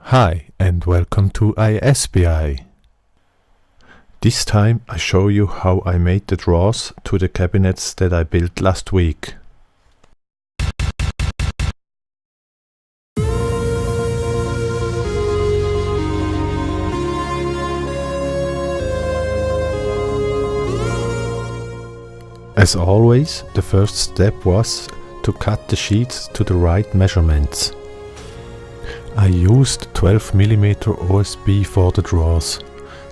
Hi and welcome to ISBI. This time I show you how I made the drawers to the cabinets that I built last week. As always, the first step was to cut the sheets to the right measurements. I used 12mm OSB for the drawers,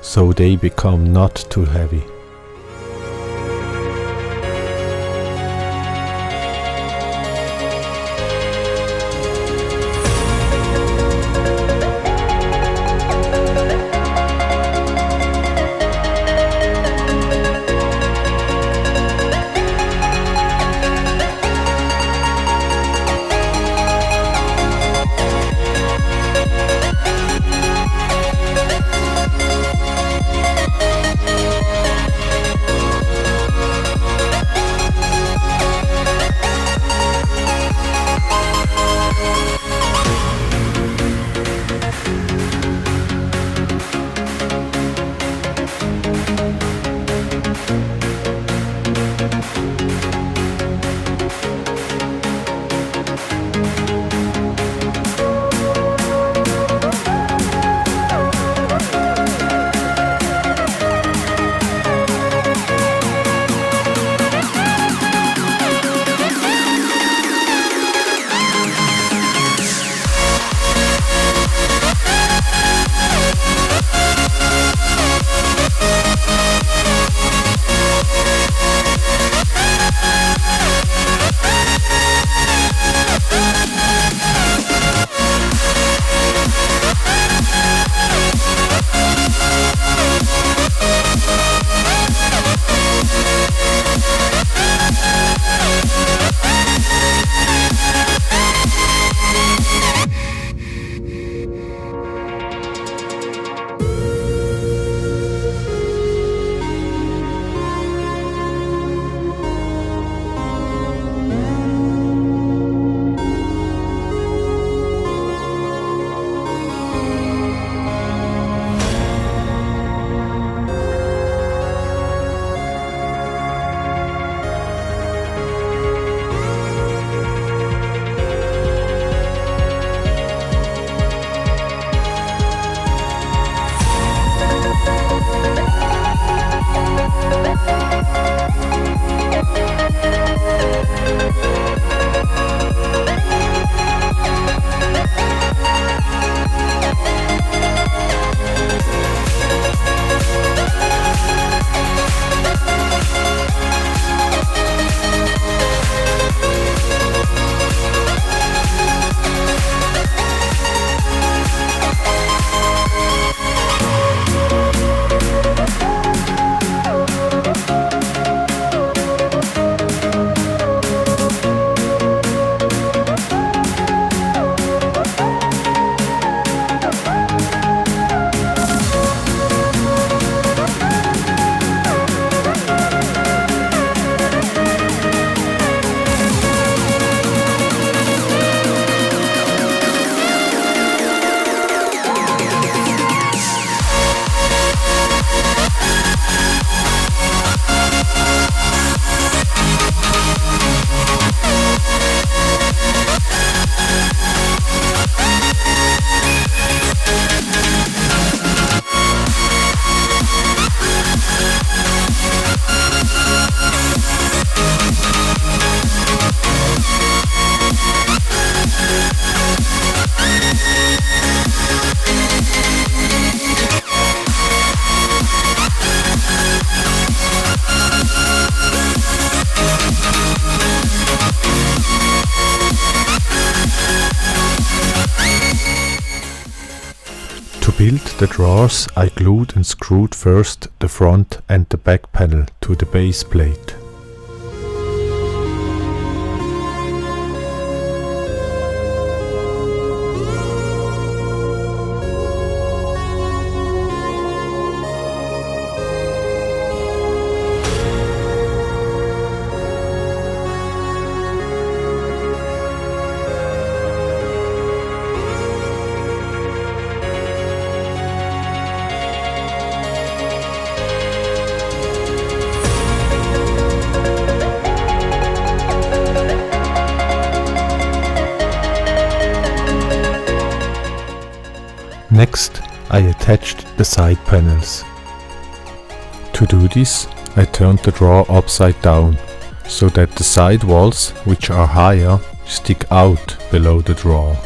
so they become not too heavy. To build the drawers, I glued and screwed first the front and the back panel to the base plate. Next, I attached the side panels. To do this, I turned the drawer upside down, so that the side walls, which are higher, stick out below the drawer.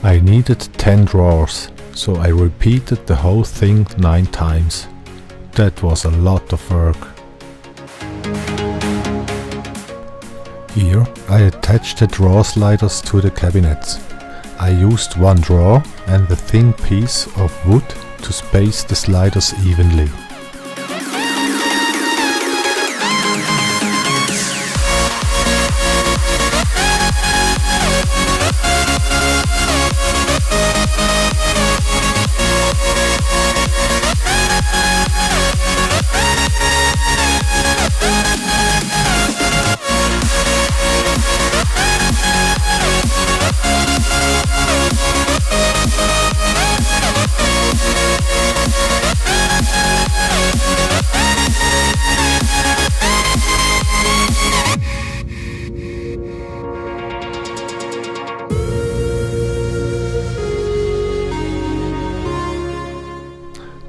I needed 10 drawers, so I repeated the whole thing 9 times. That was a lot of work. Here I attached the drawer sliders to the cabinets. I used one drawer and a thin piece of wood to space the sliders evenly.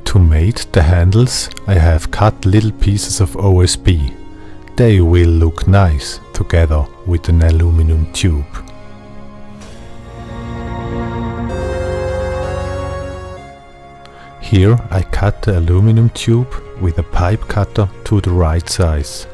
To mate the handles, I have cut little pieces of OSB. They will look nice together with an aluminum tube. Here I cut the aluminum tube with a pipe cutter to the right size.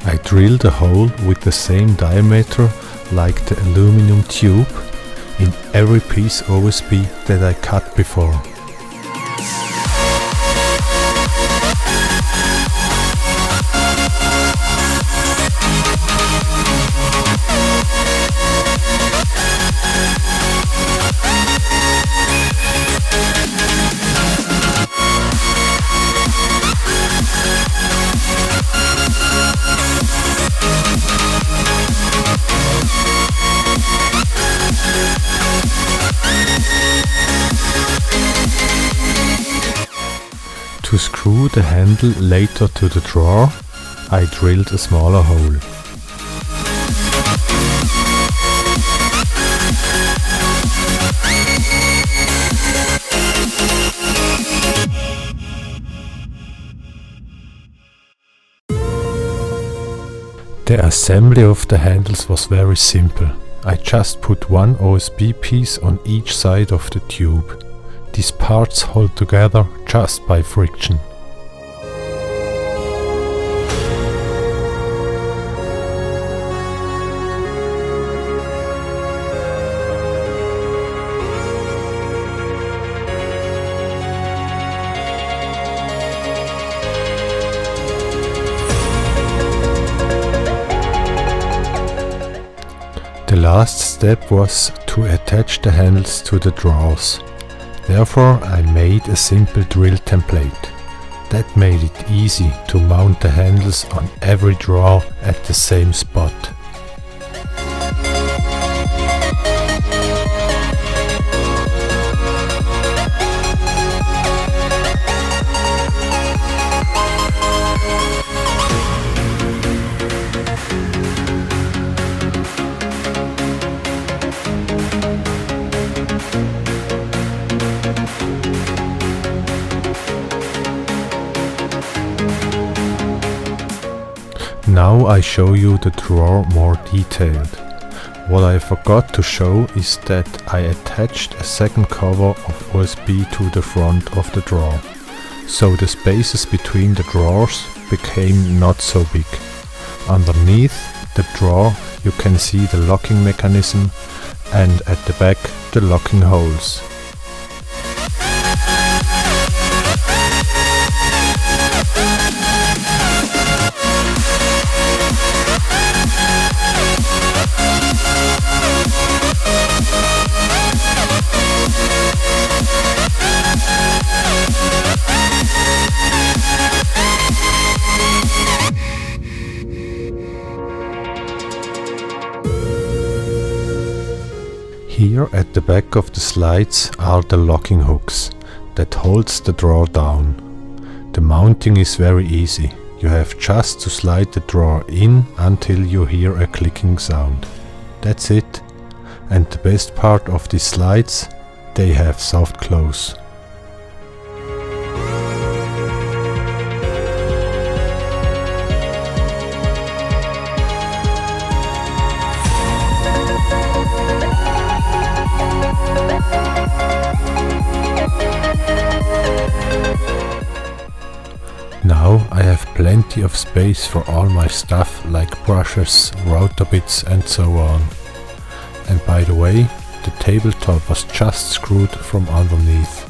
I drilled a hole with the same diameter like the aluminum tube in every piece OSB that I cut before. To screw the handle later to the drawer, I drilled a smaller hole. The assembly of the handles was very simple. I just put one OSB piece on each side of the tube. These parts hold together just by friction. The last step was to attach the handles to the drawers. Therefore, I made a simple drill template. That made it easy to mount the handles on every drawer at the same spot. Now I show you the drawer more detailed. What I forgot to show is that I attached a second cover of USB to the front of the drawer, so the spaces between the drawers became not so big. Underneath the drawer you can see the locking mechanism and at the back the locking holes. Here at the back of the slides are the locking hooks that holds the drawer down. The mounting is very easy. You have just to slide the drawer in until you hear a clicking sound. That's it. And the best part of these slides, they have soft close. Now I have plenty of space for all my stuff like brushes, router bits and so on. And by the way, the tabletop was just screwed from underneath.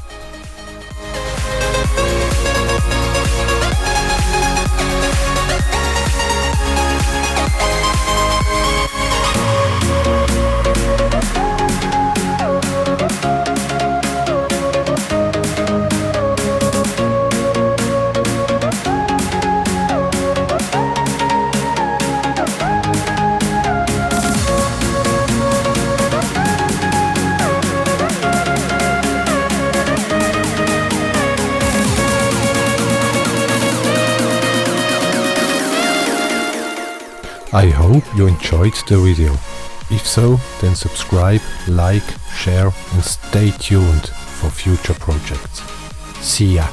I hope you enjoyed the video. If so, then subscribe, like, share and stay tuned for future projects. See ya!